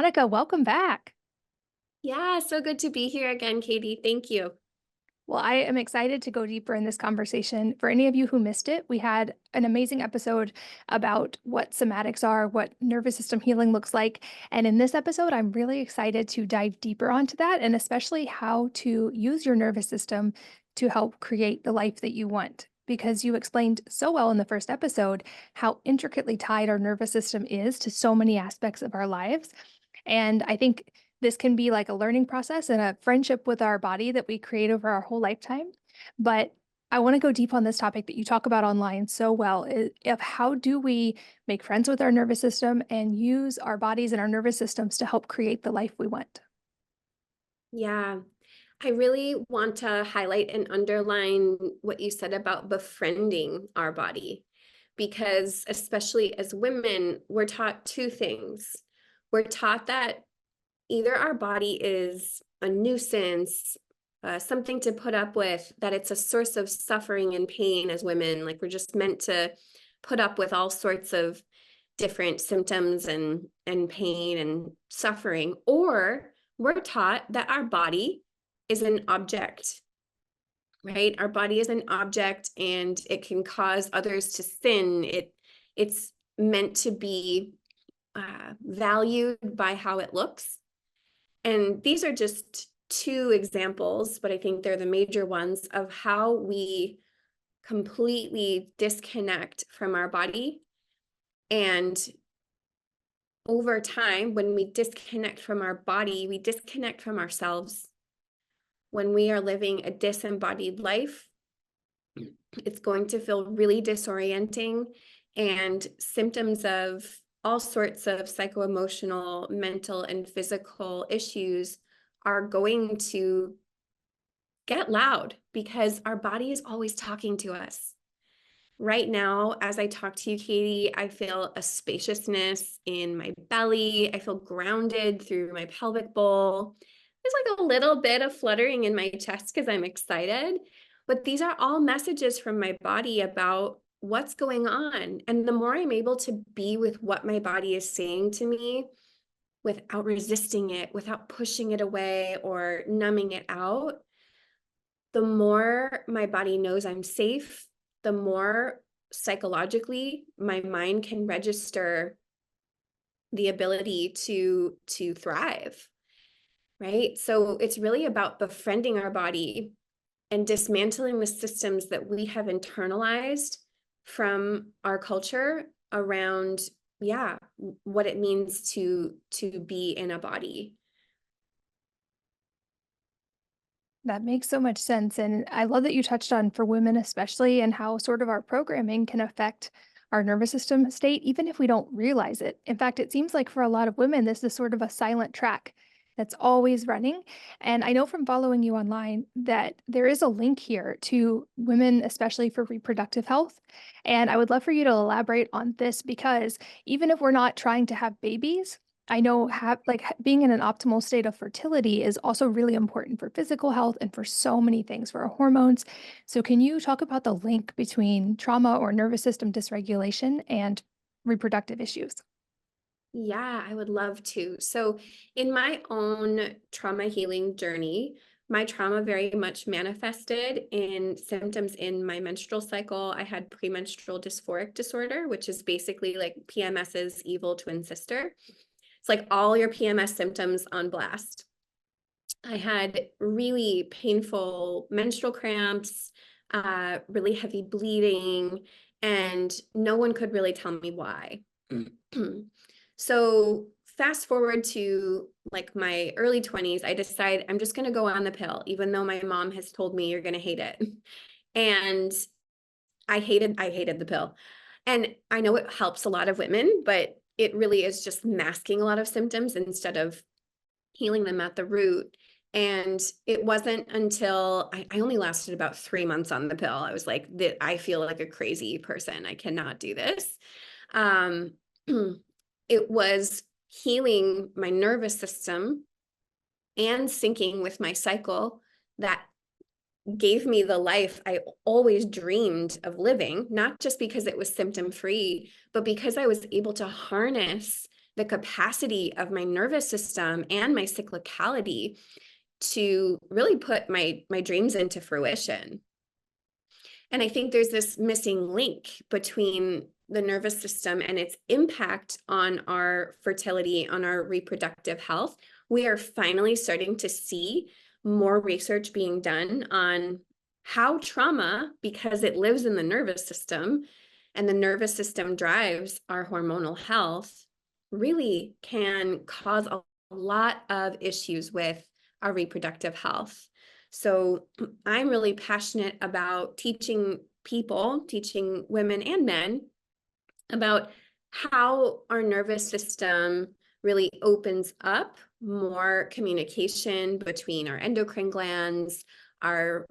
Veronica, welcome back. Yeah, so good to be here again, Katie. Thank you. Well, I am excited to go deeper in this conversation. For any of you who missed it, we had an amazing episode about what somatics are, what nervous system healing looks like. And in this episode, I'm really excited to dive deeper onto that and especially how to use your nervous system to help create the life that you want. Because you explained so well in the first episode how intricately tied our nervous system is to so many aspects of our lives. And I think this can be like a learning process and a friendship with our body that we create over our whole lifetime. But I want to go deep on this topic that you talk about online so well of how do we make friends with our nervous system and use our bodies and our nervous systems to help create the life we want. Yeah, I really want to highlight and underline what you said about befriending our body, because especially as women, we're taught two things. We're taught that either our body is a nuisance, something to put up with, that it's a source of suffering and pain as women, like we're just meant to put up with all sorts of different symptoms and pain and suffering, or we're taught that our body is an object, right? Our body is an object and it can cause others to sin. It's meant to be valued by how it looks. And these are just two examples, but I think they're the major ones of how we completely disconnect from our body. And over time, when we disconnect from our body, we disconnect from ourselves. When we are living a disembodied life, it's going to feel really disorienting, and symptoms of all sorts of psycho-emotional, mental, and physical issues are going to get loud because our body is always talking to us. Right now, as I talk to you, Katie, I feel a spaciousness in my belly. I feel grounded through my pelvic bowl. There's like a little bit of fluttering in my chest because I'm excited. But these are all messages from my body about what's going on. And the more I'm able to be with what my body is saying to me without resisting it, without pushing it away or numbing it out, the more my body knows I'm safe, the more psychologically my mind can register the ability to thrive, right? So it's really about befriending our body and dismantling the systems that we have internalized from our culture around, yeah, what it means to be in a body. That makes so much sense. And I love that you touched on for women, especially, and how sort of our programming can affect our nervous system state, even if we don't realize it. In fact, it seems like for a lot of women, this is sort of a silent track that's always running. And I know from following you online that there is a link here to women, especially for reproductive health. And I would love for you to elaborate on this because even if we're not trying to have babies, I know being in an optimal state of fertility is also really important for physical health and for so many things for our hormones. So can you talk about the link between trauma or nervous system dysregulation and reproductive issues? Yeah, I would love to. So, in my own trauma healing journey, my trauma very much manifested in symptoms in my menstrual cycle. I had premenstrual dysphoric disorder, which is basically like PMS's evil twin sister. It's like all your PMS symptoms on blast. I had really painful menstrual cramps, really heavy bleeding, and no one could really tell me why. So fast forward to like my early 20s, I decide I'm just going to go on the pill, even though my mom has told me you're going to hate it. And I hated the pill. And I know it helps a lot of women, but it really is just masking a lot of symptoms instead of healing them at the root. And it wasn't until I only lasted about 3 months on the pill. I was like, I feel like a crazy person. I cannot do this. Um, it was healing my nervous system and syncing with my cycle that gave me the life I always dreamed of living, not just because it was symptom free, but because I was able to harness the capacity of my nervous system and my cyclicality to really put my dreams into fruition. And I think there's this missing link between the nervous system and its impact on our fertility, on our reproductive health. We are finally starting to see more research being done on how trauma, because it lives in the nervous system and the nervous system drives our hormonal health, really can cause a lot of issues with our reproductive health. So I'm really passionate about teaching people, teaching women and men about how our nervous system really opens up more communication between our endocrine glands. Our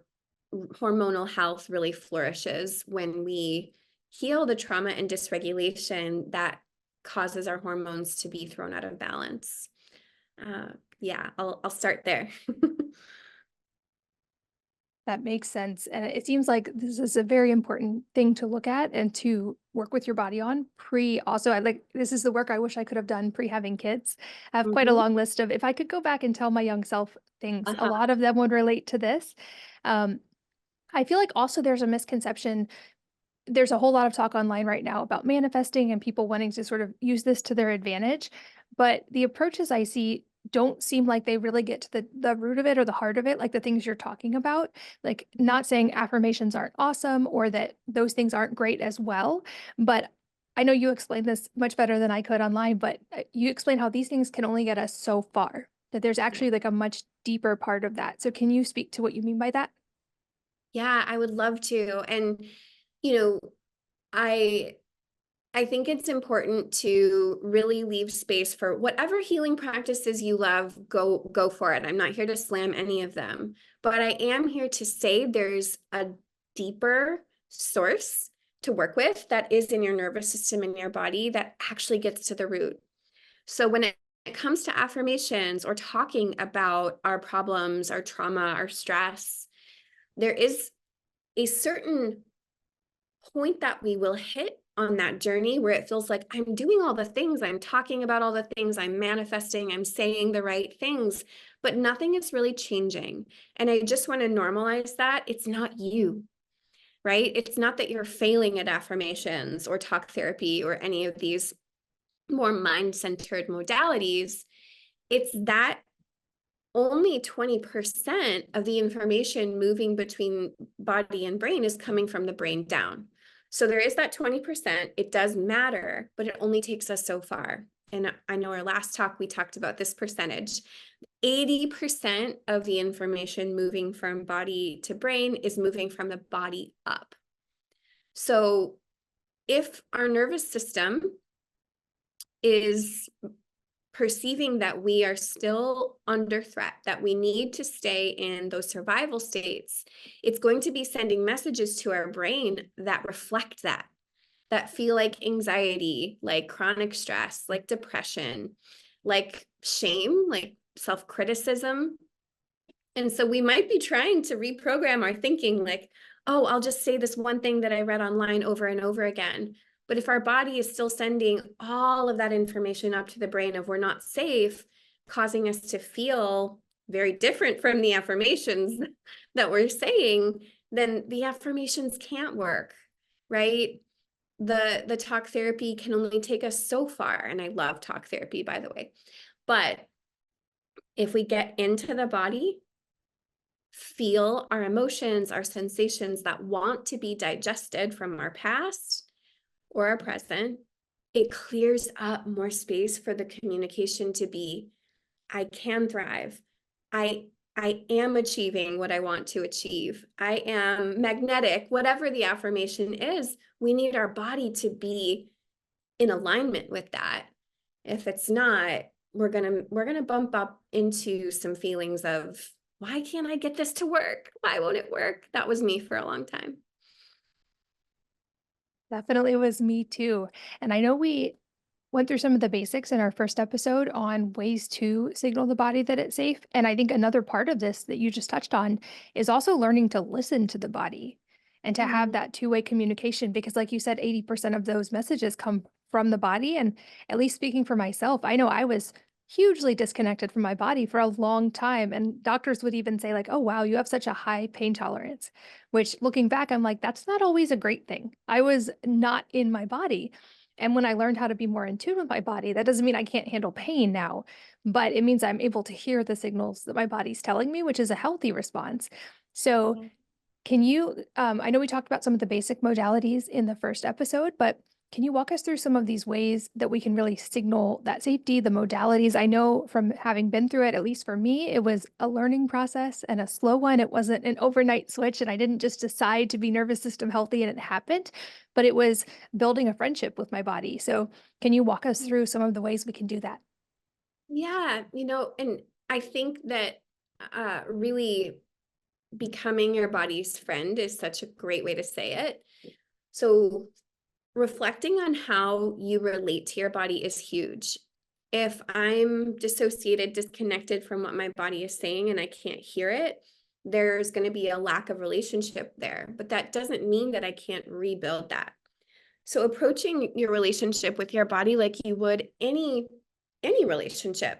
hormonal health really flourishes when we heal the trauma and dysregulation that causes our hormones to be thrown out of balance. Yeah, I'll start there. That makes sense. And it seems like this is a very important thing to look at and to work with your body on pre also. I like this is the work I wish I could have done pre having kids. I have quite a Mhm. long list of if I could go back and tell my young self things, a Uh-huh. lot of them would relate to this. Um, I feel like also there's a misconception. There's a whole lot of talk online right now about manifesting and people wanting to sort of use this to their advantage. But the approaches I see don't seem like they really get to the root of it or the heart of it, like the things you're talking about. Like, Mhm. not saying affirmations aren't awesome or that those things aren't great as well. But I know you explained this much better than I could online, but you explain how these things can only get us so far, that there's Yeah. actually like a much deeper part of that. So, can you speak to what you mean by that? Yeah, I would love to. And, you know, I I think it's important to really leave space for whatever healing practices you love, go for it. I'm not here to slam any of them, but I am here to say there's a deeper source to work with that is in your nervous system in your body that actually gets to the root. So when it comes to affirmations or talking about our problems, our trauma, our stress, there is a certain point that we will hit on that journey where it feels like I'm doing all the things, I'm talking about all the things, I'm manifesting, I'm saying the right things, but nothing is really changing. And I just want to normalize that it's not you, right? It's not that you're failing at affirmations or talk therapy or any of these more mind-centered modalities. It's that only 20% of the information moving between body and brain is coming from the brain down. So there is that 20%. It does matter, but it only takes us so far. And I know our last talk, we talked about this percentage. 80% of the information moving from body to brain is moving from the body up. So if our nervous system is perceiving that we are still under threat, that we need to stay in those survival states, it's going to be sending messages to our brain that reflect that, that feel like anxiety, like chronic stress, like depression, like shame, like self-criticism. And so we might be trying to reprogram our thinking like, oh, I'll just say this one thing that I read online over and over again. But if our body is still sending all of that information up to the brain of we're not safe, causing us to feel very different from the affirmations that we're saying, then the affirmations can't work, right? The talk therapy can only take us so far. And I love talk therapy, by the way. But if we get into the body, feel our emotions, our sensations that want to be digested from our past or our present, it clears up more space for the communication to be, I can thrive. I I am achieving what I want to achieve. I am magnetic, whatever the affirmation is, we need our body to be in alignment with that. If it's not, we're gonna bump up into some feelings of why can't I get this to work? Why won't it work? That was me for a long time. Definitely was me too. And I know we went through some of the basics in our first episode on ways to signal the body that it's safe. And I think another part of this that you just touched on is also learning to listen to the body and to have Mm, that two-way communication because like you said 80% of those messages come from the body. And at least speaking for myself, I know I was hugely disconnected from my body for a long time. And doctors would even say, like, oh, wow, you have such a high pain tolerance, which looking back, I'm like, that's not always a great thing. I was not in my body. And when I learned how to be more in tune with my body, that doesn't mean I can't handle pain now, but it means I'm able to hear the signals that my body's telling me, which is a healthy response. So, Yeah. can you, I know we talked about some of the basic modalities in the first episode, but can you walk us through some of these ways that we can really signal that safety, the modalities? I know from having been through it, at least for me, it was a learning process and a slow one. It wasn't an overnight switch, and I didn't just decide to be nervous system healthy and it happened, but it was building a friendship with my body. So, can you walk us through some of the ways we can do that? Yeah, and I think that really becoming your body's friend is such a great way to say it. So, reflecting on how you relate to your body is huge. If I'm dissociated, disconnected from what my body is saying and I can't hear it, there's going to be a lack of relationship there. But that doesn't mean that I can't rebuild that. So approaching your relationship with your body like you would any relationship.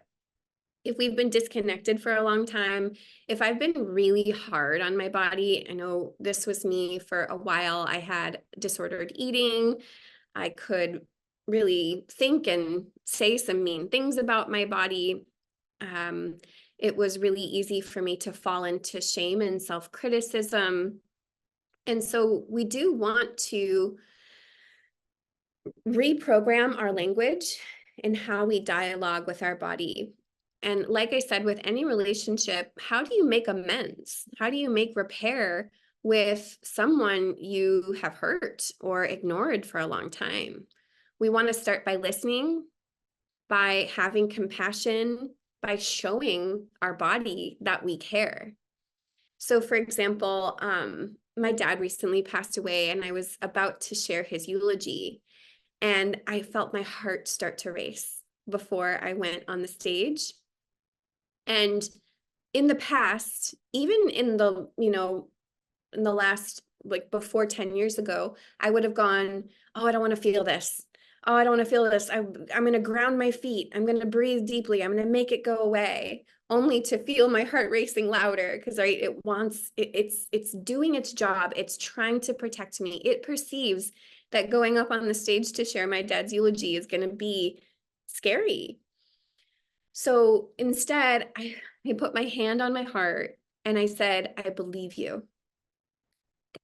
If we've been disconnected for a long time, if I've been really hard on my body, I know this was me for a while. I had disordered eating. I could really think and say some mean things about my body. Um, it was really easy for me to fall into shame and self-criticism. And so we do want to reprogram our language and how we dialogue with our body. And like I said, with any relationship, how do you make amends? How do you make repair with someone you have hurt or ignored for a long time? We want to start by listening, by having compassion, by showing our body that we care. So, for example, my dad recently passed away, and I was about to share his eulogy. And I felt my heart start to race before I went on the stage. And in the past, even in the last, like before 10 years ago, I would have gone, oh, I don't want to feel this. Oh, I don't want to feel this. I'm going to ground my feet. I'm going to breathe deeply. I'm going to make it go away, only to feel my heart racing louder because right, it's doing its job. It's trying to protect me. It perceives that going up on the stage to share my dad's eulogy is going to be scary. So instead, I put my hand on my heart and I said, I believe you.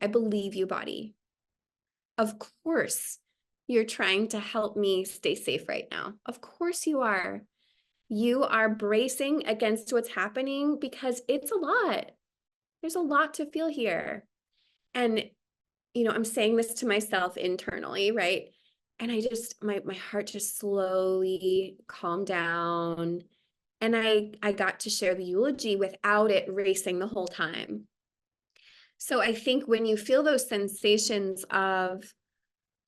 I believe you, body. Of course, you're trying to help me stay safe right now. Of course you are. You are bracing against what's happening because it's a lot. There's a lot to feel here. And, I'm saying this to myself internally, right? And my heart just slowly calmed down. And I got to share the eulogy without it racing the whole time. So I think when you feel those sensations of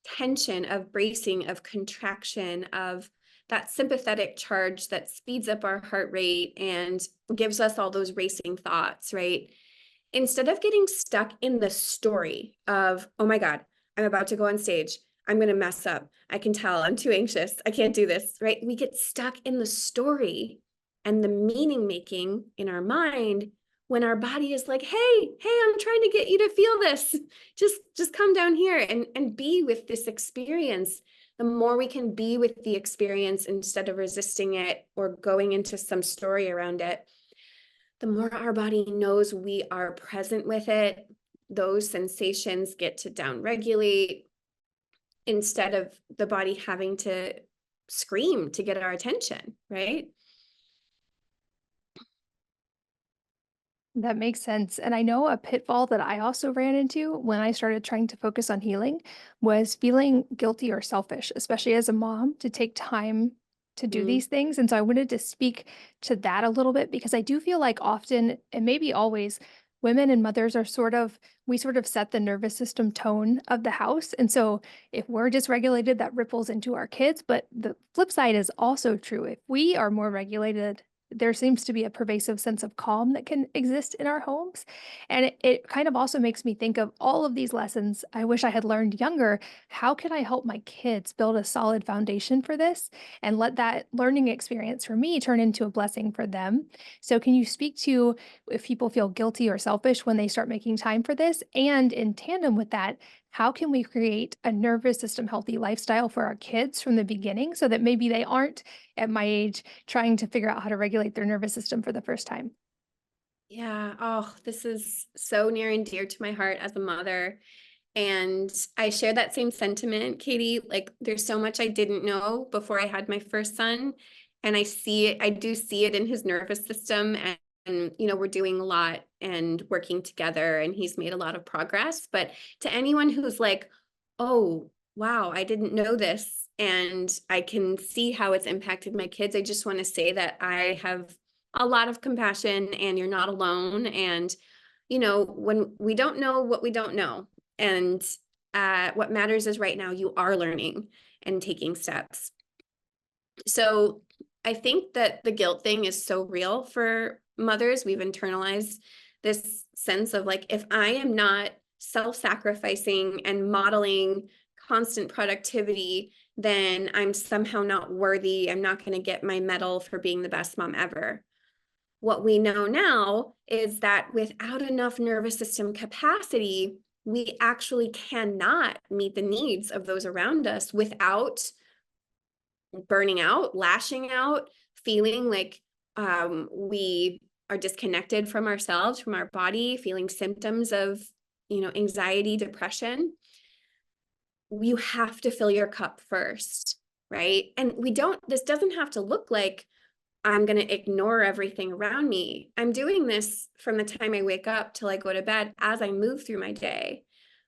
tension, of bracing, of contraction, of that sympathetic charge that speeds up our heart rate and gives us all those racing thoughts, right? Instead of getting stuck in the story of, oh my God, I'm about to go on stage. I'm going to mess up. I can tell I'm too anxious. I can't do this, right? We get stuck in the story and the meaning making in our mind when our body is like, hey, I'm trying to get you to feel this. Just come down here and be with this experience. The more we can be with the experience instead of resisting it or going into some story around it, the more our body knows we are present with it, those sensations get to downregulate instead of the body having to scream to get our attention, right? That makes sense. And I know a pitfall that I also ran into when I started trying to focus on healing was feeling guilty or selfish, especially as a mom, to take time to do Mm. these things. And so I wanted to speak to that a little bit because I do feel like often, and maybe always, women and mothers are we sort of set the nervous system tone of the house. And so if we're dysregulated, that ripples into our kids. But the flip side is also true. If we are more regulated, there seems to be a pervasive sense of calm that can exist in our homes. And it kind of also makes me think of all of these lessons I wish I had learned younger. How can I help my kids build a solid foundation for this and let that learning experience for me turn into a blessing for them? So, can you speak to if people feel guilty or selfish when they start making time for this? And in tandem with that, how can we create a nervous system healthy lifestyle for our kids from the beginning so that maybe they aren't at my age trying to figure out how to regulate their nervous system for the first time? Yeah. Oh, this is so near and dear to my heart as a mother. And I share that same sentiment, Katie. Like, there's so much I didn't know before I had my first son. And I see it, I do see it in his nervous system. And we're doing a lot and working together, and he's made a lot of progress. But to anyone who's like, oh, wow, I didn't know this, and I can see how it's impacted my kids, I just want to say that I have a lot of compassion, and you're not alone. And when we don't know what we don't know, and what matters is right now you are learning and taking steps. So I think that the guilt thing is so real for mothers. We've internalized this sense of like, if I am not self-sacrificing and modeling constant productivity, then I'm somehow not worthy. I'm not going to get my medal for being the best mom ever. What we know now is that without enough nervous system capacity, we actually cannot meet the needs of those around us without burning out, lashing out, feeling like we are disconnected from ourselves, from our body, feeling symptoms of, anxiety, depression. You have to fill your cup first, right? And this doesn't have to look like I'm going to ignore everything around me. I'm doing this from the time I wake up till I go to bed as I move through my day.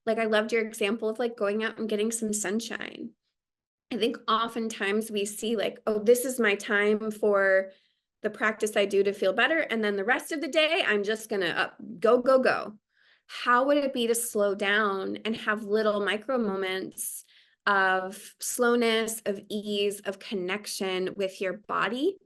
Like, I loved your example of like going out and getting some sunshine. I think oftentimes we see like, oh, this is my time for the practice I do to feel better. And then the rest of the day, I'm just going to go, go, go. How would it be to slow down and have little micro moments of slowness, of ease, of connection with your body?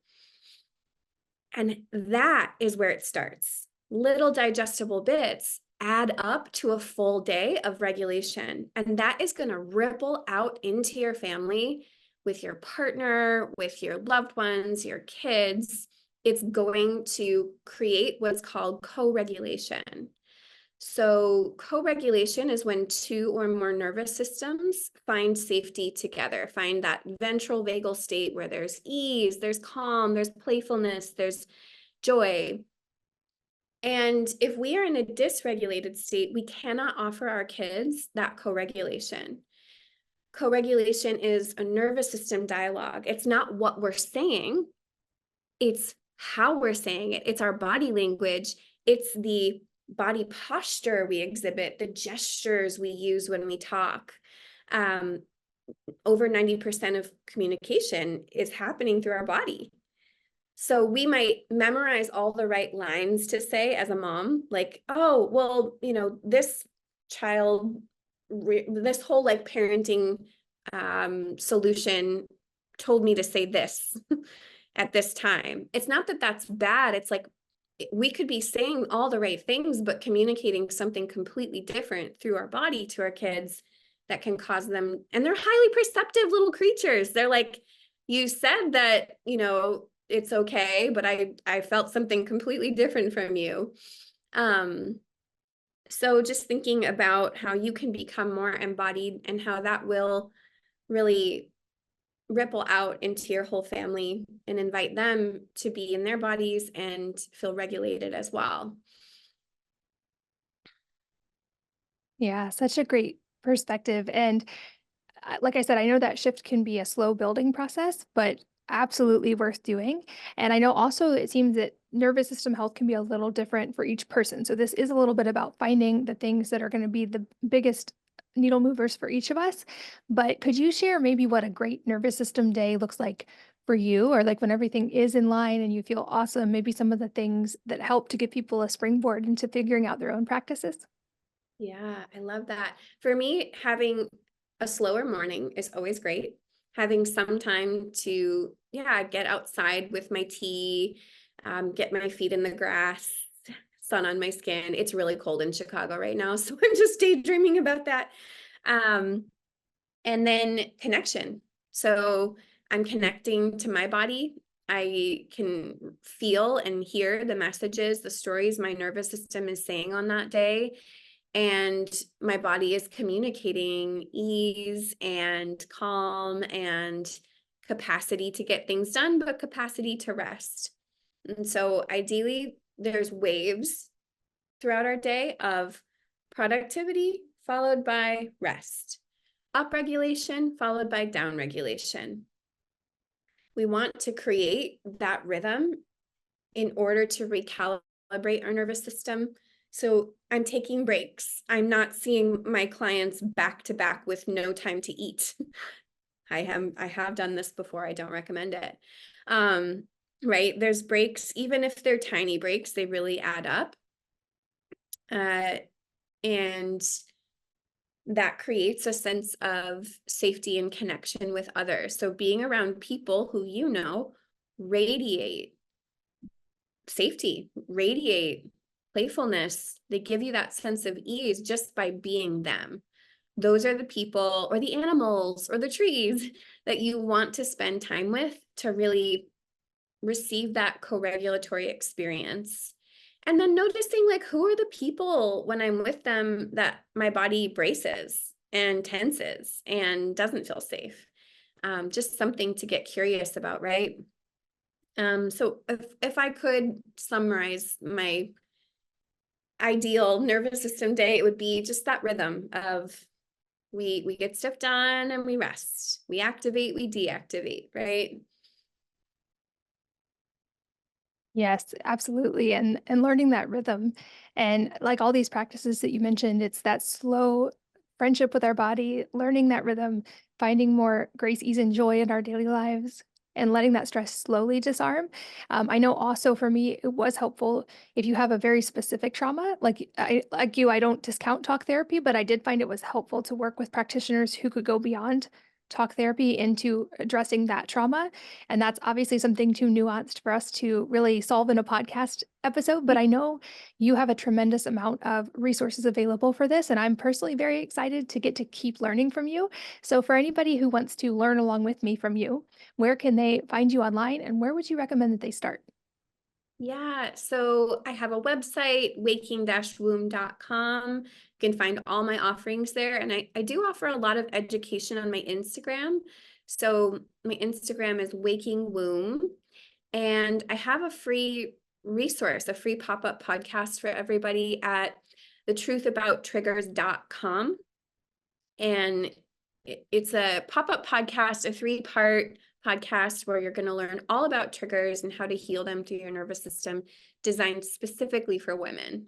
And that is where it starts. Little digestible bits add up to a full day of regulation. And that is going to ripple out into your family with your partner, with your loved ones, your kids. It's going to create what's called co-regulation. So co-regulation is when two or more nervous systems find safety together, find that ventral vagal state where there's ease, there's calm, there's playfulness, there's joy. And if we are in a dysregulated state, we cannot offer our kids that co-regulation. Co-regulation is a nervous system dialogue. It's not what we're saying, it's how we're saying it. It's our body language. It's the body posture we exhibit, the gestures we use when we talk. Um, Over 90% of communication is happening through our body. So we might memorize all the right lines to say as a mom, like, oh, well, this child, this whole like parenting solution told me to say this at this time. It's not that that's bad. It's like we could be saying all the right things, but communicating something completely different through our body to our kids that can cause them. And they're highly perceptive little creatures. They're like, you said that, it's okay, but I felt something completely different from you. So just thinking about how you can become more embodied and how that will really ripple out into your whole family and invite them to be in their bodies and feel regulated as well. Yeah, such a great perspective. And like I said, I know that shift can be a slow building process, but absolutely worth doing. And I know also it seems that nervous system health can be a little different for each person. So this is a little bit about finding the things that are going to be the biggest needle movers for each of us. But could you share maybe what a great nervous system day looks like for you, or like when everything is in line and you feel awesome, maybe some of the things that help to give people a springboard into figuring out their own practices? Yeah, I love that. For me, having a slower morning is always great. Having some time to, yeah, get outside with my tea, get my feet in the grass, sun on my skin. It's really cold in Chicago right now, so I'm just daydreaming about that. Um, and then connection. So I'm connecting to my body. I can feel and hear the messages, the stories my nervous system is saying on that day. And my body is communicating ease and calm and capacity to get things done, but capacity to rest. And so ideally, there's waves throughout our day of productivity followed by rest, upregulation followed by downregulation. We want to create that rhythm in order to recalibrate our nervous system. So I'm taking breaks. I'm not seeing my clients back to back with no time to eat. I have done this before. I don't recommend it. Right? There's breaks, even if they're tiny breaks, they really add up. And that creates a sense of safety and connection with others. So being around people who radiate safety, radiate playfulness, they give you that sense of ease just by being them. Those are the people or the animals or the trees that you want to spend time with to really receive that co-regulatory experience. And then noticing, like, who are the people when I'm with them that my body braces and tenses and doesn't feel safe. Just something to get curious about, right? So if I could summarize my ideal nervous system day, it would be just that rhythm of we get stuff done and we rest. We activate, we deactivate, right? Yes, absolutely. And learning that rhythm. And like all these practices that you mentioned, it's that slow friendship with our body, learning that rhythm, finding more grace, ease, and joy in our daily lives, and letting that stress slowly disarm. I know also for me, it was helpful if you have a very specific trauma, like you, I don't discount talk therapy, but I did find it was helpful to work with practitioners who could go beyond talk therapy into addressing that trauma. And that's obviously something too nuanced for us to really solve in a podcast episode. But I know you have a tremendous amount of resources available for this. And I'm personally very excited to get to keep learning from you. So, for anybody who wants to learn along with me from you, where can they find you online and where would you recommend that they start? Yeah, so I have a website, waking-womb.com. You can find all my offerings there. And I do offer a lot of education on my Instagram. So my Instagram is Waking Womb. And I have a free resource, a free pop-up podcast for everybody at thetruthabouttriggers.com. And it's a pop-up podcast, a 3-part podcast where you're going to learn all about triggers and how to heal them through your nervous system, designed specifically for women.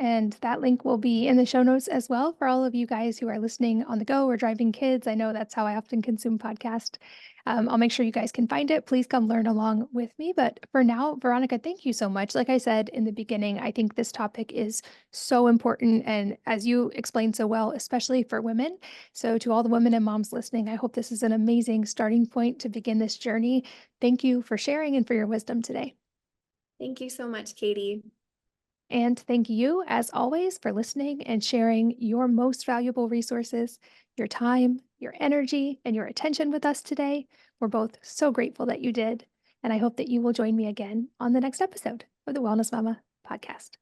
And that link will be in the show notes as well for all of you guys who are listening on the go or driving kids. I know that's how I often consume podcast. I'll make sure you guys can find it. Please come learn along with me. But for now, Veronica, thank you so much. Like I said in the beginning, I think this topic is so important. And as you explained so well, especially for women. So to all the women and moms listening, I hope this is an amazing starting point to begin this journey. Thank you for sharing and for your wisdom today. Thank you so much, Katie. And thank you, as always, for listening and sharing your most valuable resources, your time, your energy, and your attention with us today. We're both so grateful that you did. And I hope that you will join me again on the next episode of the Wellness Mama podcast.